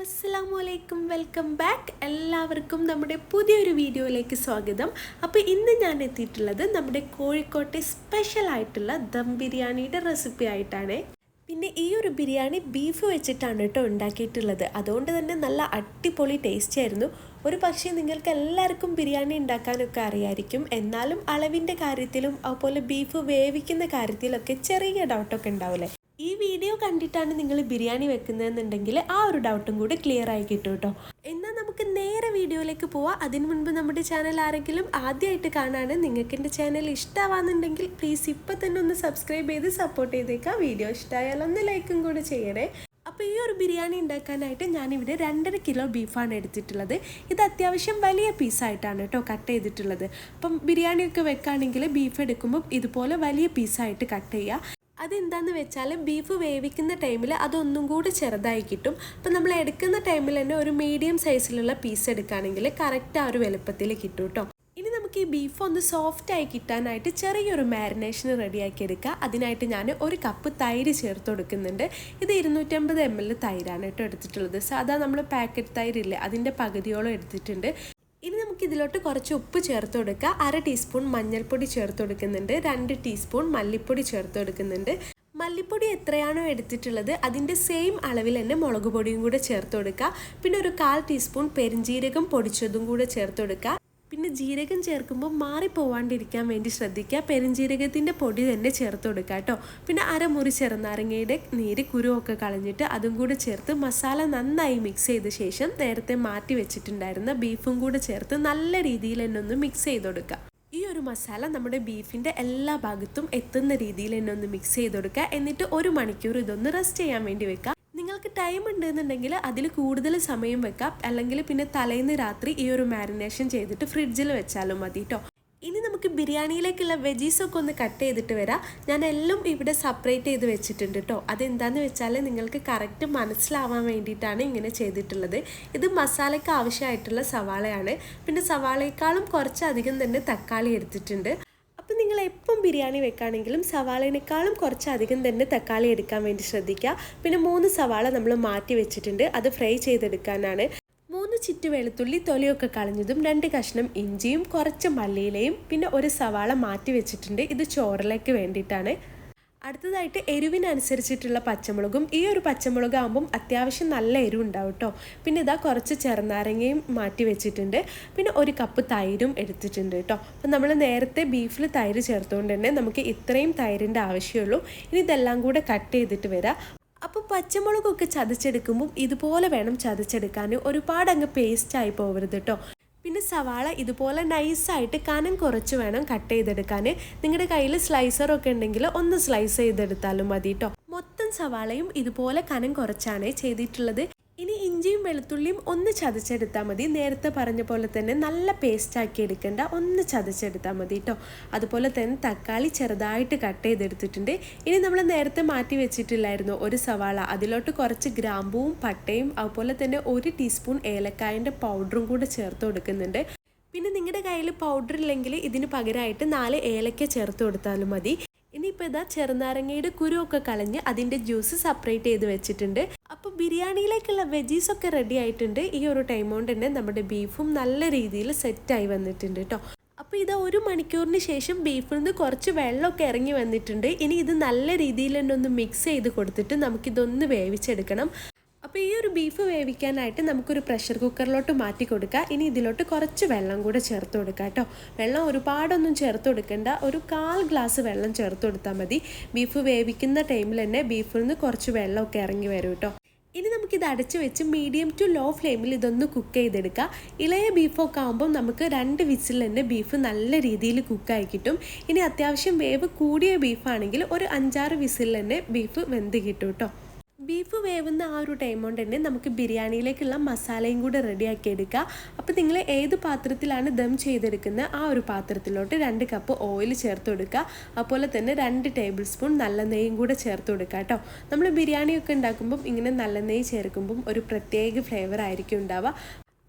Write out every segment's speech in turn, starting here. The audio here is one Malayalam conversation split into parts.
അസ്സലാമു അലൈക്കും, വെൽക്കം ബാക്ക്. എല്ലാവർക്കും നമ്മുടെ പുതിയൊരു വീഡിയോയിലേക്ക് സ്വാഗതം. അപ്പോൾ ഇന്ന് ഞാൻ എത്തിയിട്ടുള്ളത് നമ്മുടെ കോഴിക്കോട്ടെ സ്പെഷ്യൽ ആയിട്ടുള്ള ദം ബിരിയാണിയുടെ റെസിപ്പി ആയിട്ടാണ്. പിന്നെ ഈ ഒരു ബിരിയാണി ബീഫ് വെച്ചിട്ടാണ് കേട്ടോ ഉണ്ടാക്കിയിട്ടുള്ളത്. അതുകൊണ്ട് തന്നെ നല്ല അടിപൊളി ടേസ്റ്റ് ആയിരുന്നു. ഒരു പക്ഷേ നിങ്ങൾക്ക് എല്ലാവർക്കും ബിരിയാണി ഉണ്ടാക്കാനൊക്കെ അറിയായിരിക്കും. എന്നാലും അളവിൻ്റെ കാര്യത്തിലും അതുപോലെ ബീഫ് വേവിക്കുന്ന കാര്യത്തിലൊക്കെ ചെറിയ ഡൗട്ടൊക്കെ ഉണ്ടാവില്ലേ. ഈ വീഡിയോ കണ്ടിട്ടാണ് നിങ്ങൾ ബിരിയാണി വെക്കുന്നതെന്നുണ്ടെങ്കിൽ ആ ഒരു ഡൗട്ടും കൂടി ക്ലിയർ ആയി കിട്ടും കേട്ടോ. എന്നാൽ നമുക്ക് നേരെ വീഡിയോയിലേക്ക് പോവാം. അതിനു മുൻപ് നമ്മുടെ ചാനൽ ആരെങ്കിലും ആദ്യമായിട്ട് കാണാണ്, നിങ്ങൾക്ക് എൻ്റെ ചാനൽ ഇഷ്ടമാണെന്നുണ്ടെങ്കിൽ പ്ലീസ് ഇപ്പം തന്നെ ഒന്ന് സബ്സ്ക്രൈബ് ചെയ്ത് സപ്പോർട്ട് ചെയ്തേക്കാം. വീഡിയോ ഇഷ്ടമായാൽ ഒന്ന് ലൈക്കും കൂടി ചെയ്യണേ. അപ്പോൾ ഈ ഒരു ബിരിയാണി ഉണ്ടാക്കാനായിട്ട് ഞാനിവിടെ 2.5 കിലോ ബീഫാണ് എടുത്തിട്ടുള്ളത്. ഇത് അത്യാവശ്യം വലിയ പീസായിട്ടാണ് കേട്ടോ കട്ട് ചെയ്തിട്ടുള്ളത്. അപ്പം ബിരിയാണിയൊക്കെ വെക്കുകയാണെങ്കിൽ ബീഫ് എടുക്കുമ്പോൾ ഇതുപോലെ വലിയ പീസായിട്ട് കട്ട് ചെയ്യുക. അതെന്താണെന്ന് വെച്ചാൽ ബീഫ് വേവിക്കുന്ന ടൈമിൽ അതൊന്നും കൂടി ചെറുതായി കിട്ടും. അപ്പം നമ്മൾ എടുക്കുന്ന ടൈമിൽ തന്നെ ഒരു മീഡിയം സൈസിലുള്ള പീസ് എടുക്കുകയാണെങ്കിൽ കറക്റ്റ് ആ ഒരു വലുപ്പത്തിൽ കിട്ടും കേട്ടോ. ഇനി നമുക്ക് ഈ ബീഫ് ഒന്ന് സോഫ്റ്റായി കിട്ടാനായിട്ട് ചെറിയൊരു മാരിനേഷൻ റെഡിയാക്കി എടുക്കുക. അതിനായിട്ട് ഞാൻ 1 കപ്പ് തൈര് ചേർത്ത് കൊടുക്കുന്നുണ്ട്. ഇത് 250 ml തൈരാണ് കേട്ടോ എടുത്തിട്ടുള്ളത്. സാധാ നമ്മൾ പാക്കറ്റ് തൈരില്ലേ, അതിൻ്റെ പകുതിയോളം എടുത്തിട്ടുണ്ട്. ഇനി നമുക്ക് ഇതിലോട്ട് കുറച്ച് ഉപ്പ് ചേർത്ത് കൊടുക്കുക. 1/2 ടീസ്പൂൺ മഞ്ഞൾപ്പൊടി ചേർത്ത് കൊടുക്കുന്നുണ്ട്. 2 ടീസ്പൂൺ മല്ലിപ്പൊടി ചേർത്ത് കൊടുക്കുന്നുണ്ട്. മല്ലിപ്പൊടി എത്രയാണോ എടുത്തിട്ടുള്ളത് അതിൻ്റെ സെയിം അളവിൽ തന്നെ മുളക് പൊടിയും കൂടെ ചേർത്ത് കൊടുക്കുക. പിന്നെ ഒരു 1/4 ടീസ്പൂൺ പെരിഞ്ജീരകം പൊടിച്ചതും കൂടെ ചേർത്ത് കൊടുക്കുക. പിന്നെ ജീരകം ചേർക്കുമ്പോൾ മാറിപ്പോവാണ്ടിരിക്കാൻ വേണ്ടി ശ്രദ്ധിക്കുക. പെരുംജീരകത്തിൻ്റെ പൊടി തന്നെ ചേർത്ത് കൊടുക്കുക കേട്ടോ. പിന്നെ 1 മുറി ചെറുനാരങ്ങയുടെ നീര് കുരുവൊക്കെ കളഞ്ഞിട്ട് അതും കൂടെ ചേർത്ത് മസാല നന്നായി മിക്സ് ചെയ്ത ശേഷം നേരത്തെ മാറ്റി വെച്ചിട്ടുണ്ടായിരുന്ന ബീഫും കൂടെ ചേർത്ത് നല്ല രീതിയിൽ തന്നെ ഒന്ന് മിക്സ് ചെയ്ത് കൊടുക്കുക. ഈ ഒരു മസാല നമ്മുടെ ബീഫിൻ്റെ എല്ലാ ഭാഗത്തും എത്തുന്ന രീതിയിൽ തന്നെ ഒന്ന് മിക്സ് ചെയ്ത് കൊടുക്കുക. എന്നിട്ട് 1 മണിക്കൂർ ഇതൊന്ന് റെസ്റ്റ് ചെയ്യാൻ വേണ്ടി വെക്കുക. നിങ്ങൾക്ക് ടൈം ഉണ്ടെന്നുണ്ടെങ്കിൽ അതിൽ കൂടുതൽ സമയം വെക്കാം. അല്ലെങ്കിൽ പിന്നെ തലേന്ന് രാത്രി ഈ ഒരു മാരിനേഷൻ ചെയ്തിട്ട് ഫ്രിഡ്ജിൽ വെച്ചാലും മതി കേട്ടോ. ഇനി നമുക്ക് ബിരിയാണിയിലേക്കുള്ള വെജീസൊക്കെ ഒന്ന് കട്ട് ചെയ്തിട്ട് വരാം. ഞാൻ എല്ലാം ഇവിടെ സെപ്പറേറ്റ് ചെയ്ത് വെച്ചിട്ടുണ്ട് കേട്ടോ. അതെന്താണെന്ന് വെച്ചാൽ നിങ്ങൾക്ക് കറക്റ്റ് മനസ്സിലാവാൻ വേണ്ടിയിട്ടാണ് ഇങ്ങനെ ചെയ്തിട്ടുള്ളത്. ഇത് മസാലയ്ക്ക് ആവശ്യമായിട്ടുള്ള സവാളയാണ്. പിന്നെ സവാളയേക്കാളും കുറച്ചധികം തന്നെ തക്കാളി എടുത്തിട്ടുണ്ട്. അപ്പം നിങ്ങൾ എപ്പം ബിരിയാണി വെക്കുകയാണെങ്കിലും സവാളേനേക്കാളും കുറച്ചധികം തന്നെ തക്കാളി എടുക്കാൻ വേണ്ടി ശ്രദ്ധിക്കുക. പിന്നെ 3 സവാള നമ്മൾ മാറ്റി വെച്ചിട്ടുണ്ട്, അത് ഫ്രൈ ചെയ്തെടുക്കാനാണ്. 3 ചിറ്റ് വെളുത്തുള്ളി തൊലിയൊക്കെ കളഞ്ഞതും 2 കഷ്ണം ഇഞ്ചിയും കുറച്ച് മല്ലിയിലയും പിന്നെ 1 സവാള മാറ്റി വെച്ചിട്ടുണ്ട്. ഇത് ചോറിലേക്ക് വേണ്ടിയിട്ടാണ്. അടുത്തതായിട്ട് എരിവിനനുസരിച്ചിട്ടുള്ള പച്ചമുളകും. ഈ ഒരു പച്ചമുളക് ആകുമ്പം അത്യാവശ്യം നല്ല എരിവുണ്ടാവും കേട്ടോ. പിന്നെ ഇതാ കുറച്ച് ചെറുനാരങ്ങയും മാറ്റി വെച്ചിട്ടുണ്ട്. പിന്നെ 1 കപ്പ് തൈരും എടുത്തിട്ടുണ്ട് കേട്ടോ. അപ്പം നമ്മൾ നേരത്തെ ബീഫിൽ തൈര് ചേർത്തുകൊണ്ട് തന്നെ നമുക്ക് ഇത്രയും തൈരിൻ്റെ ആവശ്യമുള്ളൂ. ഇനി ഇതെല്ലാം കൂടെ കട്ട് ചെയ്തിട്ട് വരാം. അപ്പോൾ പച്ചമുളകൊക്കെ ചതച്ചെടുക്കുമ്പം ഇതുപോലെ വേണം ചതച്ചെടുക്കാൻ. ഒരുപാട് അങ്ങ് പേസ്റ്റായി പോകരുത് കേട്ടോ. പിന്നെ സവാള ഇതുപോലെ നൈസായിട്ട് കനം കുറച്ച് വേണം കട്ട് ചെയ്തെടുക്കാൻ. നിങ്ങളുടെ കയ്യിൽ സ്ലൈസറൊക്കെ ഉണ്ടെങ്കിൽ ഒന്ന് സ്ലൈസ് ചെയ്തെടുത്താലും മതി കേട്ടോ. മൊത്തം സവാളയും ഇതുപോലെ കനം കുറച്ചാണ് ചെയ്തിട്ടുള്ളത്. ഇനി ഇഞ്ചിയും വെളുത്തുള്ളിയും ഒന്ന് ചതച്ചെടുത്താൽ മതി. നേരത്തെ പറഞ്ഞ പോലെ തന്നെ നല്ല പേസ്റ്റാക്കി എടുക്കേണ്ട, ഒന്ന് ചതച്ചെടുത്താൽ മതി കേട്ടോ. അതുപോലെ തന്നെ തക്കാളി ചെറുതായിട്ട് കട്ട് ചെയ്തെടുത്തിട്ടുണ്ട്. ഇനി നമ്മൾ നേരത്തെ മാറ്റി വെച്ചിട്ടില്ലായിരുന്നു 1 സവാള, അതിലോട്ട് കുറച്ച് ഗ്രാമ്പൂവും പട്ടയും അതുപോലെ തന്നെ 1 ടീസ്പൂൺ ഏലക്കായൻ്റെ പൗഡറും കൂടെ ചേർത്ത് കൊടുക്കുന്നുണ്ട്. പിന്നെ നിങ്ങളുടെ കയ്യിൽ പൗഡർ ഇല്ലെങ്കിൽ ഇതിന് പകരമായിട്ട് 4 ഏലക്ക ചേർത്ത് കൊടുത്താലും മതി. ഇനിയിപ്പോൾ ഇതാ ചെറുനാരങ്ങയുടെ കുരുവൊക്കെ കളഞ്ഞ് അതിൻ്റെ ജ്യൂസ് സെപ്പറേറ്റ് ചെയ്ത് വെച്ചിട്ടുണ്ട്. അപ്പോൾ ബിരിയാണിയിലേക്കുള്ള വെജീസൊക്കെ റെഡി ആയിട്ടുണ്ട്. ഈ ഒരു ടൈം കൊണ്ട് തന്നെ നമ്മുടെ ബീഫും നല്ല രീതിയിൽ സെറ്റായി വന്നിട്ടുണ്ട് കേട്ടോ. അപ്പോൾ ഇത് 1 മണിക്കൂറിന് ശേഷം ബീഫിൽ നിന്ന് കുറച്ച് വെള്ളമൊക്കെ ഇറങ്ങി വന്നിട്ടുണ്ട്. ഇനി ഇത് നല്ല രീതിയിൽ തന്നെ ഒന്ന് മിക്സ് ചെയ്ത് കൊടുത്തിട്ട് നമുക്കിതൊന്ന് വേവിച്ചെടുക്കണം. അപ്പോൾ ഈ ഒരു ബീഫ് വേവിക്കാനായിട്ട് നമുക്കൊരു പ്രഷർ കുക്കറിലോട്ട് മാറ്റി കൊടുക്കുക. ഇനി ഇതിലോട്ട് കുറച്ച് വെള്ളം കൂടെ ചേർത്ത് കൊടുക്കുക കേട്ടോ. വെള്ളം ഒരുപാടൊന്നും ചേർത്ത് കൊടുക്കേണ്ട, ഒരു 1/4 ഗ്ലാസ് വെള്ളം ചേർത്ത് കൊടുത്താൽ മതി. ബീഫ് വേവിക്കുന്ന ടൈമിൽ തന്നെ ബീഫിൽ നിന്ന് കുറച്ച് വെള്ളമൊക്കെ ഇറങ്ങി വരും കേട്ടോ. ഇനി നമുക്കിത് അടച്ച് വെച്ച് മീഡിയം ടു ലോ ഫ്ലെയിമിൽ ഇതൊന്ന് കുക്ക് ചെയ്തെടുക്കുക. ഇളയ ബീഫൊക്കെ ആകുമ്പം നമുക്ക് 2 വിസിൽ തന്നെ ബീഫ് നല്ല രീതിയിൽ കുക്കായി കിട്ടും. ഇനി അത്യാവശ്യം വേവ് കൂടിയ ബീഫാണെങ്കിൽ ഒരു 5-6 വിസിൽ തന്നെ ബീഫ് വെന്ത് കിട്ടും കേട്ടോ. ബീഫ് വേവുന്ന ആ ഒരു ടൈം കൊണ്ട് തന്നെ നമുക്ക് ബിരിയാണിയിലേക്കുള്ള മസാലയും കൂടെ റെഡിയാക്കി എടുക്കുക. അപ്പോൾ നിങ്ങൾ ഏത് പാത്രത്തിലാണ് ദം ചെയ്തെടുക്കുന്നത് ആ ഒരു പാത്രത്തിലോട്ട് 2 കപ്പ് ഓയിൽ ചേർത്ത് കൊടുക്കുക. അതുപോലെ തന്നെ 2 ടേബിൾ സ്പൂൺ നല്ല നെയ്യും കൂടെ ചേർത്ത് കൊടുക്കുക കേട്ടോ. നമ്മൾ ബിരിയാണിയൊക്കെ ഉണ്ടാക്കുമ്പം ഇങ്ങനെ നല്ല നെയ്യ് ചേർക്കുമ്പം ഒരു പ്രത്യേക ഫ്ലേവർ ആയിരിക്കും ഉണ്ടാവുക.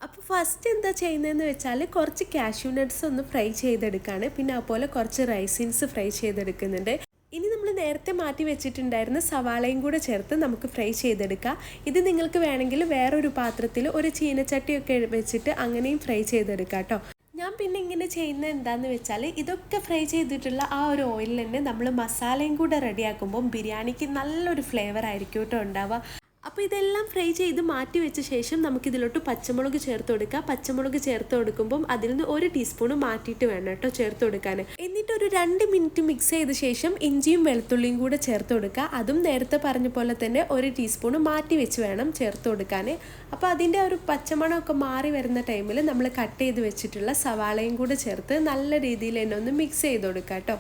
അപ്പോൾ ഫസ്റ്റ് എന്താ ചെയ്യുന്നതെന്ന് വെച്ചാൽ കുറച്ച് കാഷ്യൂ നട്ട്സ് ഒന്ന് ഫ്രൈ ചെയ്തെടുക്കുകയാണ്. പിന്നെ അതുപോലെ കുറച്ച് റൈസിൻസ് ഫ്രൈ ചെയ്തെടുക്കുന്നുണ്ട്. ഇനി നമ്മൾ നേരത്തെ മാറ്റി വെച്ചിട്ടുണ്ടായിരുന്ന സവാളയും കൂടെ ചേർത്ത് നമുക്ക് ഫ്രൈ ചെയ്തെടുക്കാം. ഇത് നിങ്ങൾക്ക് വേണമെങ്കിൽ വേറൊരു പാത്രത്തിൽ ഒരു ചീനച്ചട്ടിയൊക്കെ വെച്ചിട്ട് അങ്ങനെയും ഫ്രൈ ചെയ്തെടുക്കാം കേട്ടോ. ഞാൻ പിന്നെ ഇങ്ങനെ ചെയ്യുന്നത് എന്താണെന്ന് വെച്ചാൽ ഇതൊക്കെ ഫ്രൈ ചെയ്തിട്ടുള്ള ആ ഒരു ഓയിലിൽ തന്നെ നമ്മൾ മസാലയും കൂടെ റെഡിയാക്കുമ്പം ബിരിയാണിക്ക് നല്ലൊരു ഫ്ലേവർ ആയിരിക്കും കേട്ടോ ഉണ്ടാവുക. അപ്പോൾ ഇതെല്ലാം ഫ്രൈ ചെയ്ത് മാറ്റി വെച്ച ശേഷം നമുക്കിതിലോട്ട് പച്ചമുളക് ചേർത്ത് കൊടുക്കുക. പച്ചമുളക് ചേർത്ത് കൊടുക്കുമ്പം അതിൽ നിന്ന് 1 ടീസ്പൂൺ മാറ്റിയിട്ട് വേണം കേട്ടോ ചേർത്ത് കൊടുക്കാൻ. എന്നിട്ട് ഒരു 2 മിനിറ്റ് മിക്സ് ചെയ്ത ശേഷം ഇഞ്ചിയും വെളുത്തുള്ളിയും കൂടെ ചേർത്ത് കൊടുക്കുക. അതും നേരത്തെ പറഞ്ഞ പോലെ തന്നെ 1 ടീസ്പൂൺ മാറ്റി വെച്ച് വേണം ചേർത്ത് കൊടുക്കാൻ. അപ്പോൾ അതിൻ്റെ ഒരു പച്ചമണമൊക്കെ മാറി വരുന്ന ടൈമിൽ നമ്മൾ കട്ട് ചെയ്ത് വെച്ചിട്ടുള്ള സവാളയും കൂടെ ചേർത്ത് നല്ല രീതിയിൽ തന്നെ ഒന്ന് മിക്സ് ചെയ്ത് കൊടുക്കുക കേട്ടോ.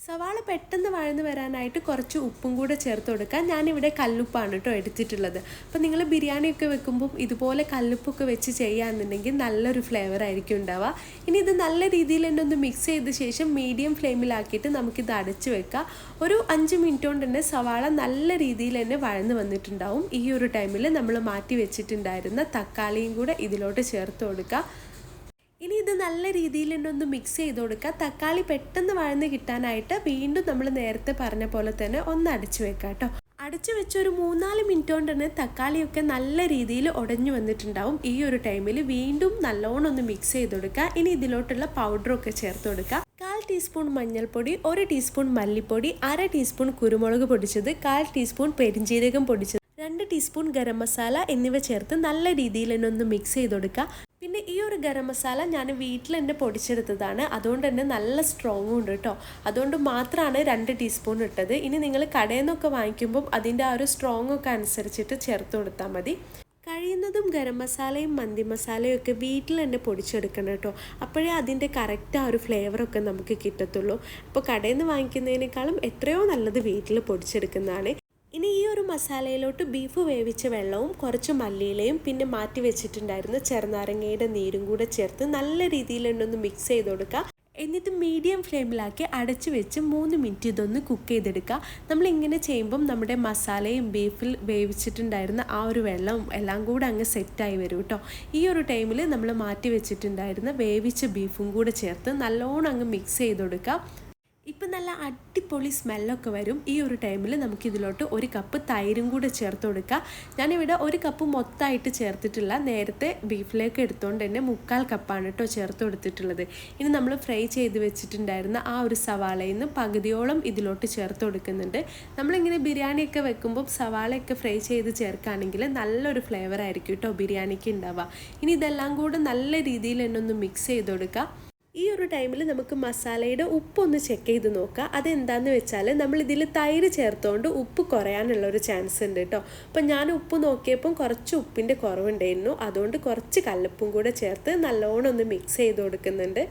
സവാള പെട്ടെന്ന് വഴന്ന് വരാനായിട്ട് കുറച്ച് ഉപ്പും കൂടെ ചേർത്ത് കൊടുക്കുക. ഞാനിവിടെ കല്ലുപ്പാണ് കേട്ടോ എടുത്തിട്ടുള്ളത്. അപ്പോൾ നിങ്ങൾ ബിരിയാണിയൊക്കെ വെക്കുമ്പം ഇതുപോലെ കല്ലുപ്പൊക്കെ വെച്ച് ചെയ്യുകയാണെന്നുണ്ടെങ്കിൽ നല്ലൊരു ഫ്ലേവർ ആയിരിക്കും ഉണ്ടാവുക. ഇനി ഇത് നല്ല രീതിയിൽ തന്നെ ഒന്ന് മിക്സ് ചെയ്ത ശേഷം മീഡിയം ഫ്ലെയിമിലാക്കിയിട്ട് നമുക്കിത് അടച്ച് വെക്കാം. ഒരു 5 മിനിറ്റ് കൊണ്ട് തന്നെ സവാള നല്ല രീതിയിൽ തന്നെ വഴന്ന് വന്നിട്ടുണ്ടാവും. ഈ ഒരു ടൈമിൽ നമ്മൾ മാറ്റി വെച്ചിട്ടുണ്ടായിരുന്ന തക്കാളിയും കൂടെ ഇതിലോട്ട് ചേർത്ത് കൊടുക്കുക. ഇനി ഇത് നല്ല രീതിയിൽ തന്നെ ഒന്ന് മിക്സ് ചെയ്ത് കൊടുക്കുക. തക്കാളി പെട്ടെന്ന് വഴന്ന് കിട്ടാനായിട്ട് വീണ്ടും നമ്മൾ നേരത്തെ പറഞ്ഞ പോലെ തന്നെ ഒന്ന് അടച്ചു വെക്കാം കേട്ടോ. അടച്ചു വെച്ച് ഒരു 3-4 മിനിറ്റ് കൊണ്ട് തന്നെ തക്കാളിയൊക്കെ നല്ല രീതിയിൽ ഉടഞ്ഞു വന്നിട്ടുണ്ടാവും. ഈ ഒരു ടൈമിൽ വീണ്ടും നല്ലോണം ഒന്ന് മിക്സ് ചെയ്ത് കൊടുക്കുക. ഇനി ഇതിലോട്ടുള്ള പൗഡറൊക്കെ ചേർത്ത് കൊടുക്കുക. 1/4 ടീസ്പൂൺ മഞ്ഞൾപ്പൊടി, 1 ടീസ്പൂൺ മല്ലിപ്പൊടി, 1/2 ടീസ്പൂൺ കുരുമുളക് പൊടിച്ചത്, 1/4 ടീസ്പൂൺ പെരിഞ്ജീരകം പൊടിച്ചത്, 2 ടീസ്പൂൺ ഗരം മസാല എന്നിവ ചേർത്ത് നല്ല രീതിയിൽ തന്നെ ഒന്ന് മിക്സ് ചെയ്ത് കൊടുക്കുക. പിന്നെ ഈ ഒരു ഗരം മസാല ഞാൻ വീട്ടിൽ തന്നെ പൊടിച്ചെടുത്തതാണ്. അതുകൊണ്ട് തന്നെ നല്ല സ്ട്രോങ്ങും ഉണ്ട് കേട്ടോ. അതുകൊണ്ട് മാത്രമാണ് 2 ടീസ്പൂൺ ഇട്ടത്. ഇനി നിങ്ങൾ കടയിൽ നിന്നൊക്കെ വാങ്ങിക്കുമ്പം അതിൻ്റെ ആ ഒരു സ്ട്രോങ് ഒക്കെ അനുസരിച്ചിട്ട് ചേർത്ത് കൊടുത്താൽ മതി. കഴിയുന്നതും ഗരം മസാലയും മന്തി മസാലയും ഒക്കെ വീട്ടിൽ തന്നെ പൊടിച്ചെടുക്കണം കേട്ടോ. അപ്പോഴേ അതിൻ്റെ കറക്റ്റ് ആ ഒരു ഫ്ലേവറൊക്കെ നമുക്ക് കിട്ടത്തുള്ളൂ. അപ്പോൾ കടയിൽ നിന്ന് വാങ്ങിക്കുന്നതിനേക്കാളും എത്രയോ നല്ലത് വീട്ടിൽ പൊടിച്ചെടുക്കുന്നതാണ്. ഇനി ഈ ഒരു മസാലയിലോട്ട് ബീഫ് വേവിച്ച വെള്ളവും കുറച്ച് മല്ലിയിലയും പിന്നെ മാറ്റി വെച്ചിട്ടുണ്ടായിരുന്ന ചെറുനാരങ്ങയുടെ നീരും കൂടെ ചേർത്ത് നല്ല രീതിയിൽ ഒന്ന് മിക്സ് ചെയ്ത് കൊടുക്കുക. എന്നിട്ട് മീഡിയം ഫ്ലെയിമിലാക്കി അടച്ച് വെച്ച് 3 മിനിറ്റ് ഇതൊന്ന് കുക്ക് ചെയ്തെടുക്കുക. നമ്മളിങ്ങനെ ചെയ്യുമ്പം നമ്മുടെ മസാലയും ബീഫിൽ വേവിച്ചിട്ടുണ്ടായിരുന്ന ആ ഒരു വെള്ളവും എല്ലാം കൂടെ അങ്ങ് സെറ്റായി വരും കേട്ടോ. ഈ ഒരു ടൈമിൽ നമ്മൾ മാറ്റി വെച്ചിട്ടുണ്ടായിരുന്ന വേവിച്ച ബീഫും കൂടെ ചേർത്ത് നല്ലോണം അങ്ങ് മിക്സ് ചെയ്ത് കൊടുക്കുക. ഇപ്പം നല്ല അടിപൊളി സ്മെല്ലൊക്കെ വരും. ഈ ഒരു ടൈമിൽ നമുക്കിതിലോട്ട് 1 കപ്പ് തൈരും കൂടെ ചേർത്ത് കൊടുക്കുക. ഞാനിവിടെ 1 കപ്പ് മൊത്തമായിട്ട് ചേർത്തിട്ടില്ല. നേരത്തെ ബീഫിലേക്ക് എടുത്തുകൊണ്ട് തന്നെ 3/4 കപ്പാണ് കേട്ടോ ചേർത്ത് കൊടുത്തിട്ടുള്ളത്. ഇനി നമ്മൾ ഫ്രൈ ചെയ്ത് വെച്ചിട്ടുണ്ടായിരുന്ന ആ ഒരു സവാളയിൽ നിന്ന് പകുതിയോളം ഇതിലോട്ട് ചേർത്ത് കൊടുക്കുന്നുണ്ട്. നമ്മളിങ്ങനെ ബിരിയാണിയൊക്കെ വെക്കുമ്പോൾ സവാളയൊക്കെ ഫ്രൈ ചെയ്ത് ചേർക്കുകയാണെങ്കിൽ നല്ലൊരു ഫ്ലേവർ ആയിരിക്കും കേട്ടോ ബിരിയാണിക്ക് ഉണ്ടാവുക. ഇനി ഇതെല്ലാം കൂടെ നല്ല രീതിയിൽ തന്നെ ഒന്ന് മിക്സ് ചെയ്ത് കൊടുക്കുക. ഈ ഒരു ടൈമിൽ നമുക്ക് മസാലയുടെ ഉപ്പൊന്ന് ചെക്ക് ചെയ്ത് നോക്കുക. അതെന്താണെന്ന് വെച്ചാൽ നമ്മളിതിൽ തൈര് ചേർത്തുകൊണ്ട് ഉപ്പ് കുറയാനുള്ളൊരു ചാൻസ് ഉണ്ട് കേട്ടോ. അപ്പം ഞാൻ ഉപ്പ് നോക്കിയപ്പം കുറച്ച് ഉപ്പിൻ്റെ കുറവുണ്ടായിരുന്നു. അതുകൊണ്ട് കുറച്ച് കല്ലുപ്പും കൂടെ ചേർത്ത് നല്ലോണം ഒന്ന് മിക്സ് ചെയ്ത് കൊടുക്കുന്നുണ്ട്.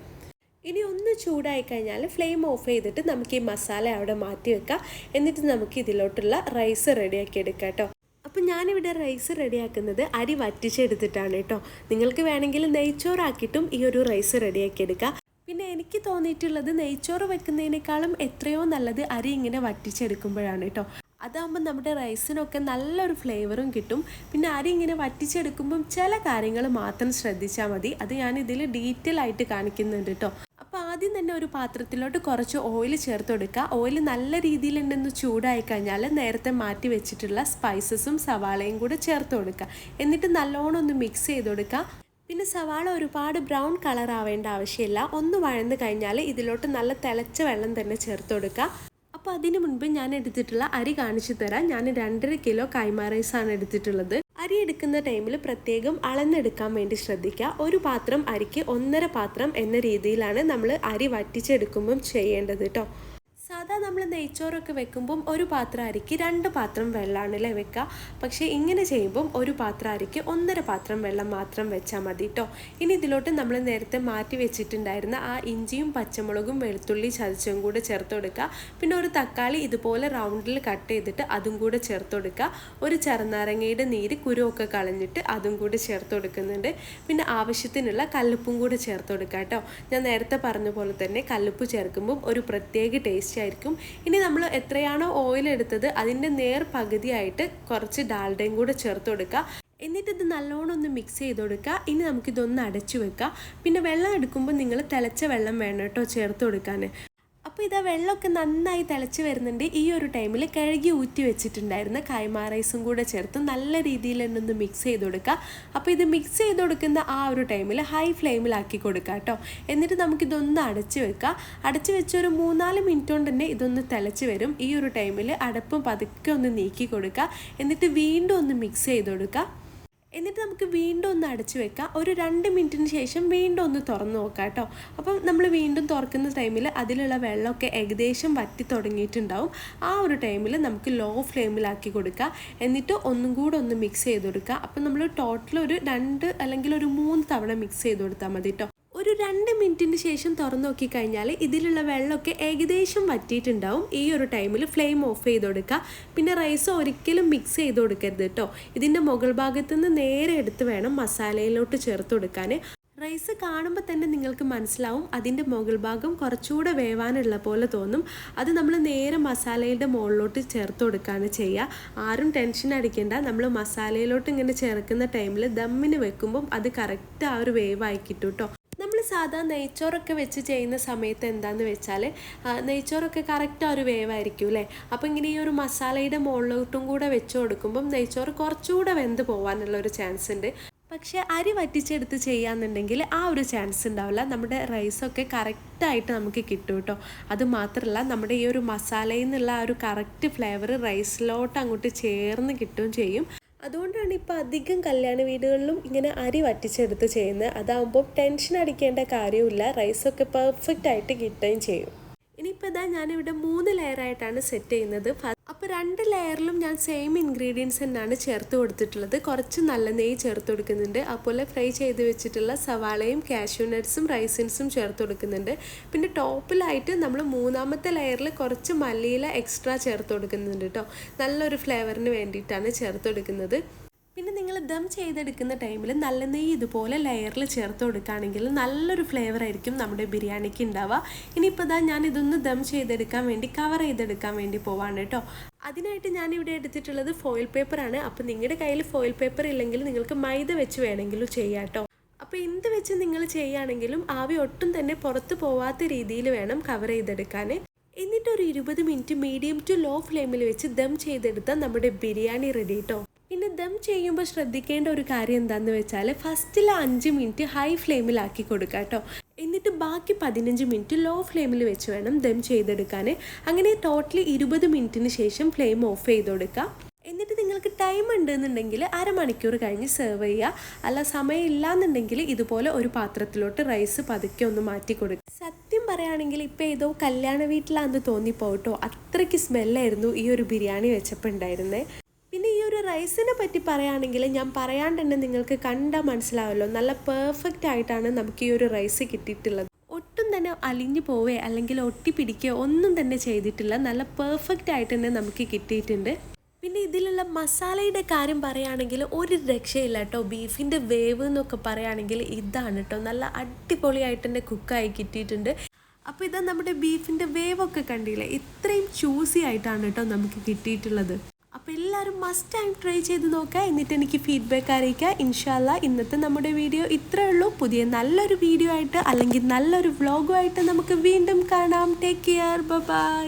ഇനി ഒന്ന് ചൂടായി കഴിഞ്ഞാൽ ഫ്ലെയിം ഓഫ് ചെയ്തിട്ട് നമുക്ക് ഈ മസാല അവിടെ മാറ്റി വെക്കാം. എന്നിട്ട് നമുക്ക് ഇതിലോട്ടുള്ള റൈസ് റെഡിയാക്കി എടുക്കാം കേട്ടോ. അപ്പം ഞാനിവിടെ റൈസ് റെഡിയാക്കുന്നത് അരി വറ്റിച്ചെടുത്തിട്ടാണ് കേട്ടോ. നിങ്ങൾക്ക് വേണമെങ്കിൽ നെയ്ച്ചോറാക്കിയിട്ടും ഈ ഒരു റൈസ് റെഡിയാക്കി എടുക്കുക. പിന്നെ എനിക്ക് തോന്നിയിട്ടുള്ളത് നെയ്ച്ചോറ് വെക്കുന്നതിനേക്കാളും എത്രയോ നല്ലത് അരി ഇങ്ങനെ വറ്റിച്ചെടുക്കുമ്പോഴാണ് കേട്ടോ. അതാകുമ്പോൾ നമ്മുടെ റൈസിനൊക്കെ നല്ലൊരു ഫ്ലേവറും കിട്ടും. പിന്നെ അരി ഇങ്ങനെ വറ്റിച്ചെടുക്കുമ്പം ചില കാര്യങ്ങൾ മാത്രം ശ്രദ്ധിച്ചാൽ മതി. അത് ഞാനിതിൽ ഡീറ്റെയിൽ ആയിട്ട് കാണിക്കുന്നുണ്ട് കേട്ടോ. അപ്പോൾ ആദ്യം തന്നെ ഒരു പാത്രത്തിലോട്ട് കുറച്ച് ഓയിൽ ചേർത്ത് കൊടുക്കുക. ഓയിൽ നല്ല രീതിയിൽ ഉണ്ടെന്ന് ചൂടായി കഴിഞ്ഞാൽ നേരത്തെ മാറ്റി വെച്ചിട്ടുള്ള സ്പൈസസും സവാളയും കൂടെ ചേർത്ത് കൊടുക്കുക. എന്നിട്ട് നല്ലോണം ഒന്ന് മിക്സ് ചെയ്ത് കൊടുക്കുക. പിന്നെ സവാള ഒരുപാട് ബ്രൗൺ കളർ ആവേണ്ട ആവശ്യമില്ല. ഒന്ന് വഴന്ന് കഴിഞ്ഞാൽ ഇതിലോട്ട് നല്ല തിളച്ച വെള്ളം തന്നെ ചേർത്ത് കൊടുക്കുക. അപ്പോൾ അതിന് മുൻപ് ഞാൻ എടുത്തിട്ടുള്ള അരി കാണിച്ചു തരാം. ഞാൻ 2.5 കിലോ കൈമ റൈസാണ് എടുത്തിട്ടുള്ളത്. അരി എടുക്കുന്ന ടൈമിൽ പ്രത്യേകം അളന്നെടുക്കാൻ വേണ്ടി ശ്രദ്ധിക്കുക. ഒരു പാത്രം അരിക്ക് 1.5 പാത്രം എന്ന രീതിയിലാണ് നമ്മൾ അരി വറ്റിച്ചെടുക്കുമ്പം ചെയ്യേണ്ടത് കേട്ടോ. സാധാ നമ്മൾ നെയ്ച്ചോറൊക്കെ വെക്കുമ്പം ഒരു പാത്രം അരിക്ക് 2 പാത്രം വെള്ളമാണല്ലേ വെക്കുക. പക്ഷേ ഇങ്ങനെ ചെയ്യുമ്പം ഒരു പാത്രം അരിക്ക് 1.5 പാത്രം വെള്ളം മാത്രം വെച്ചാൽ മതി കേട്ടോ. ഇനി ഇതിലോട്ട് നമ്മൾ നേരത്തെ മാറ്റി വെച്ചിട്ടുണ്ടായിരുന്ന ആ ഇഞ്ചിയും പച്ചമുളകും വെളുത്തുള്ളി ചതച്ചും കൂടെ ചേർത്ത് കൊടുക്കുക. പിന്നെ ഒരു തക്കാളി ഇതുപോലെ റൗണ്ടിൽ കട്ട് ചെയ്തിട്ട് അതും കൂടെ ചേർത്ത് കൊടുക്കുക. ഒരു ചെറുനാരങ്ങയുടെ നീര് കുരുവൊക്കെ കളഞ്ഞിട്ട് അതും കൂടെ ചേർത്ത് കൊടുക്കുന്നുണ്ട്. പിന്നെ ആവശ്യത്തിനുള്ള കല്ലുപ്പും കൂടെ ചേർത്ത് കൊടുക്കുക കേട്ടോ. ഞാൻ നേരത്തെ പറഞ്ഞ പോലെ തന്നെ കല്ലുപ്പ് ചേർക്കുമ്പം ഒരു പ്രത്യേക ടേസ്റ്റ് ആയിരിക്കും. ഇനി നമ്മൾ എത്രയാണോ ഓയിൽ എടുത്തത് അതിൻ്റെ നേർ പകുതിയായിട്ട് കുറച്ച് ഡാൽഡയും കൂടെ ചേർത്ത് കൊടുക്കുക. എന്നിട്ട് ഇത് നല്ലോണം ഒന്ന് മിക്സ് ചെയ്ത് കൊടുക്കുക. ഇനി നമുക്കിതൊന്ന് അടച്ചു വെക്കാം. പിന്നെ വെള്ളം എടുക്കുമ്പോൾ നിങ്ങൾ തിളച്ച വെള്ളം വേണം കേട്ടോ ചേർത്ത് കൊടുക്കാൻ. അപ്പോൾ ഇതാ വെള്ളമൊക്കെ നന്നായി തിളച്ച് വരുന്നുണ്ട്. ഈ ഒരു ടൈമിൽ കഴുകി ഊറ്റി വെച്ചിട്ടുണ്ടായിരുന്ന കൈമാ റൈസും കൂടെ ചേർത്ത് നല്ല രീതിയിൽ തന്നെ ഒന്ന് മിക്സ് ചെയ്ത് കൊടുക്കുക. അപ്പോൾ ഇത് മിക്സ് ചെയ്ത് കൊടുക്കുന്ന ആ ഒരു ടൈമിൽ ഹൈ ഫ്ലെയിമിലാക്കി കൊടുക്കുക കേട്ടോ. എന്നിട്ട് നമുക്കിതൊന്ന് അടച്ച് വെക്കുക. അടച്ച് വെച്ച് ഒരു 3-4 മിനിറ്റ് കൊണ്ട് തന്നെ ഇതൊന്ന് തിളച്ച് വരും. ഈ ഒരു ടൈമിൽ അടപ്പും പതുക്കെ ഒന്ന് നീക്കി കൊടുക്കുക. എന്നിട്ട് വീണ്ടും ഒന്ന് മിക്സ് ചെയ്ത് കൊടുക്കുക. എന്നിട്ട് നമുക്ക് വീണ്ടും ഒന്ന് അടച്ച് വെക്കാം. ഒരു 2 മിനിറ്റിന് ശേഷം വീണ്ടും ഒന്ന് തുറന്ന് നോക്കാം കേട്ടോ. അപ്പം നമ്മൾ വീണ്ടും തുറക്കുന്ന ടൈമിൽ അതിലുള്ള വെള്ളമൊക്കെ ഏകദേശം വറ്റി തുടങ്ങിയിട്ടുണ്ടാവും. ആ ഒരു ടൈമിൽ നമുക്ക് ലോ ഫ്ലെയിമിലാക്കി കൊടുക്കുക. എന്നിട്ട് ഒന്നും കൂടെ ഒന്ന് മിക്സ് ചെയ്ത് കൊടുക്കുക. അപ്പം നമ്മൾ ടോട്ടൽ ഒരു 2 അല്ലെങ്കിൽ ഒരു 3 തവണ മിക്സ് ചെയ്ത് കൊടുത്താൽ മതി കേട്ടോ. ഒരു 2 മിനിറ്റിന് ശേഷം തുറന്ന് നോക്കിക്കഴിഞ്ഞാൽ ഇതിലുള്ള വെള്ളമൊക്കെ ഏകദേശം വറ്റിയിട്ടുണ്ടാവും. ഈ ഒരു ടൈമിൽ ഫ്ലെയിം ഓഫ് ചെയ്ത് കൊടുക്കുക. പിന്നെ റൈസ് ഒരിക്കലും മിക്സ് ചെയ്ത് കൊടുക്കരുത് കേട്ടോ. ഇതിൻ്റെ മുകൾ ഭാഗത്തു നിന്ന് നേരെ എടുത്ത് വേണം മസാലയിലോട്ട് ചേർത്ത് കൊടുക്കാൻ. റൈസ് കാണുമ്പോൾ തന്നെ നിങ്ങൾക്ക് മനസ്സിലാവും അതിൻ്റെ മുകൾ ഭാഗം കുറച്ചുകൂടെ വേവാനുള്ള പോലെ തോന്നും. അത് നമ്മൾ നേരെ മസാലയുടെ മുകളിലോട്ട് ചേർത്ത് കൊടുക്കുകയാണ് ചെയ്യുക. ആരും ടെൻഷൻ അടിക്കേണ്ട. നമ്മൾ മസാലയിലോട്ട് ഇങ്ങനെ ചേർക്കുന്ന ടൈമിൽ ദമ്മിന് വെക്കുമ്പം അത് കറക്റ്റ് ആ ഒരു വേവായി കിട്ടും കേട്ടോ. നമ്മൾ സാധാരണ നെയ്ച്ചോറൊക്കെ വെച്ച് ചെയ്യുന്ന സമയത്ത് എന്താണെന്ന് വെച്ചാൽ നെയ്ച്ചോറൊക്കെ കറക്റ്റ് ആ ഒരു വേവായിരിക്കും അല്ലേ. അപ്പോൾ ഇങ്ങനെ ഈ ഒരു മസാലയുടെ മുകളിലോട്ടും കൂടെ വെച്ച് കൊടുക്കുമ്പം നെയ്ച്ചോറ് കുറച്ചുകൂടെ വെന്ത് പോകാനുള്ള ഒരു ചാൻസ് ഉണ്ട്. പക്ഷേ അരി വറ്റിച്ചെടുത്ത് ചെയ്യാന്നുണ്ടെങ്കിൽ ആ ഒരു ചാൻസ് ഉണ്ടാവില്ല. നമ്മുടെ റൈസൊക്കെ കറക്റ്റായിട്ട് നമുക്ക് കിട്ടും കേട്ടോ. അതുമാത്രമല്ല നമ്മുടെ ഈ ഒരു മസാലയിൽ നിന്നുള്ള ആ ഒരു കറക്റ്റ് ഫ്ലേവർ റൈസിലോട്ട് അങ്ങോട്ട് ചേർന്ന് കിട്ടുകയും ചെയ്യും. അതുകൊണ്ടാണ് ഇപ്പോൾ അധികം കല്യാണ വീടുകളിലും ഇങ്ങനെ അരി വറ്റിച്ചെടുത്ത് ചെയ്യുന്നത്. അതാകുമ്പോൾ ടെൻഷൻ അടിക്കേണ്ട കാര്യമില്ല. റൈസൊക്കെ പെർഫെക്റ്റ് ആയിട്ട് കിട്ടുകയും ചെയ്യും. ഇനിയിപ്പോൾ ഇതാ ഞാനിവിടെ 3 ലെയറായിട്ടാണ് സെറ്റ് ചെയ്യുന്നത്. അപ്പോൾ 2 ലെയറിലും ഞാൻ സെയിം ഇൻഗ്രീഡിയൻസ് തന്നെയാണ് ചേർത്ത് കൊടുത്തിട്ടുള്ളത്. കുറച്ച് നല്ല നെയ്യ് ചേർത്ത് കൊടുക്കുന്നുണ്ട്. അതുപോലെ ഫ്രൈ ചെയ്ത് വെച്ചിട്ടുള്ള സവാളയും കാഷ്യൂ നട്ട്സും റൈസിൻസും ചേർത്ത് കൊടുക്കുന്നുണ്ട്. പിന്നെ ടോപ്പിലായിട്ട് നമ്മൾ 3ാമത്തെ ലെയറിൽ കുറച്ച് മല്ലിയില എക്സ്ട്രാ ചേർത്ത് കൊടുക്കുന്നുണ്ട് കേട്ടോ. നല്ലൊരു ഫ്ലേവറിന് വേണ്ടിയിട്ടാണ് ചേർത്ത് കൊടുക്കുന്നത്. പിന്നെ നിങ്ങൾ ദം ചെയ്തെടുക്കുന്ന ടൈമിൽ നല്ല നെയ്യ് ഇതുപോലെ ലെയറിൽ ചേർത്ത് കൊടുക്കുകയാണെങ്കിൽ നല്ലൊരു ഫ്ലേവർ ആയിരിക്കും നമ്മുടെ ബിരിയാണിക്ക് ഉണ്ടാവുക. ഇനിയിപ്പോൾ ഇതാ ഞാൻ ഇതൊന്ന് ദം ചെയ്തെടുക്കാൻ വേണ്ടി കവർ ചെയ്തെടുക്കാൻ വേണ്ടി പോവാണ് കേട്ടോ. അതിനായിട്ട് ഞാനിവിടെ എടുത്തിട്ടുള്ളത് ഫോയിൽ പേപ്പറാണ്. അപ്പോൾ നിങ്ങളുടെ കയ്യിൽ ഫോയിൽ പേപ്പർ ഇല്ലെങ്കിൽ നിങ്ങൾക്ക് മൈദ വെച്ച് വേണമെങ്കിലും ചെയ്യാം കേട്ടോ. അപ്പോൾ എന്ത് വെച്ച് നിങ്ങൾ ചെയ്യുകയാണെങ്കിലും ആവി ഒട്ടും തന്നെ പുറത്ത് പോവാത്ത രീതിയിൽ വേണം കവർ ചെയ്തെടുക്കാൻ. എന്നിട്ട് ഒരു 20 മിനിറ്റ് മീഡിയം ടു ലോ ഫ്ലെയിമിൽ വെച്ച് ദം ചെയ്തെടുത്താൽ നമ്മുടെ ബിരിയാണി റെഡി കേട്ടോ. പിന്നെ ദം ചെയ്യുമ്പോൾ ശ്രദ്ധിക്കേണ്ട ഒരു കാര്യം എന്താണെന്ന് വെച്ചാൽ ഫസ്റ്റിൽ 5 മിനിറ്റ് ഹൈ ഫ്ലെയിമിലാക്കി കൊടുക്കുക കേട്ടോ. എന്നിട്ട് ബാക്കി 15 മിനിറ്റ് ലോ ഫ്ലെയിമിൽ വെച്ച് വേണം ദം ചെയ്തെടുക്കാൻ. അങ്ങനെ ടോട്ടലി 20 മിനിറ്റിന് ശേഷം ഫ്ലെയിം ഓഫ് ചെയ്ത് കൊടുക്കുക. എന്നിട്ട് നിങ്ങൾക്ക് ടൈം ഉണ്ടെന്നുണ്ടെങ്കിൽ അരമണിക്കൂർ കഴിഞ്ഞ് സെർവ് ചെയ്യുക. അല്ല സമയമില്ല എന്നുണ്ടെങ്കിൽ ഇതുപോലെ ഒരു പാത്രത്തിലോട്ട് റൈസ് പതുക്കെ ഒന്ന് മാറ്റി കൊടുക്കുക. സത്യം പറയുകയാണെങ്കിൽ ഇപ്പോൾ ഏതോ കല്യാണ വീട്ടിലാണെന്ന് തോന്നിപ്പോട്ടോ. അത്രയ്ക്ക് സ്മെല്ലായിരുന്നു ഈ ഒരു ബിരിയാണി വെച്ചപ്പോൾ ഉണ്ടായിരുന്നേ. പിന്നെ ഈ ഒരു റൈസിനെ പറ്റി പറയുകയാണെങ്കിൽ ഞാൻ പറയാണ്ട് തന്നെ നിങ്ങൾക്ക് കണ്ടാൽ മനസ്സിലാവല്ലോ. നല്ല പെർഫെക്റ്റ് ആയിട്ടാണ് നമുക്ക് ഈ ഒരു റൈസ് കിട്ടിയിട്ടുള്ളത്. ഒട്ടും തന്നെ അലിഞ്ഞു പോവേ അല്ലെങ്കിൽ ഒട്ടിപ്പിടിക്കുകയോ ഒന്നും തന്നെ ചെയ്തിട്ടില്ല. നല്ല പെർഫെക്റ്റ് ആയിട്ട് തന്നെ നമുക്ക് കിട്ടിയിട്ടുണ്ട്. പിന്നെ ഇതിലുള്ള മസാലയുടെ കാര്യം പറയുകയാണെങ്കിൽ ഒരു രക്ഷയില്ല കേട്ടോ. ബീഫിൻ്റെ വേവ് എന്നൊക്കെ പറയുകയാണെങ്കിൽ ഇതാണ് കേട്ടോ. നല്ല അടിപൊളിയായിട്ട് തന്നെ കുക്കായി കിട്ടിയിട്ടുണ്ട്. അപ്പോൾ ഇതാ നമ്മുടെ ബീഫിൻ്റെ വേവൊക്കെ കണ്ടില്ലേ, ഇത്രയും ജ്യൂസി ആയിട്ടാണ് കേട്ടോ നമുക്ക് കിട്ടിയിട്ടുള്ളത്. അപ്പോൾ എല്ലാവരും മസ്റ്റ് ടൈം ട്രൈ ചെയ്ത് നോക്കുക. എന്നിട്ട് എനിക്ക് ഫീഡ്ബാക്ക് അറിയിക്കുക. ഇൻഷാല്ലാ ഇന്നത്തെ നമ്മുടെ വീഡിയോ ഇത്രയേ ഉള്ളൂ. പുതിയ നല്ലൊരു വീഡിയോ ആയിട്ട് അല്ലെങ്കിൽ നല്ലൊരു വ്ളോഗുമായിട്ട് നമുക്ക് വീണ്ടും കാണാം. Take care. ബൈ.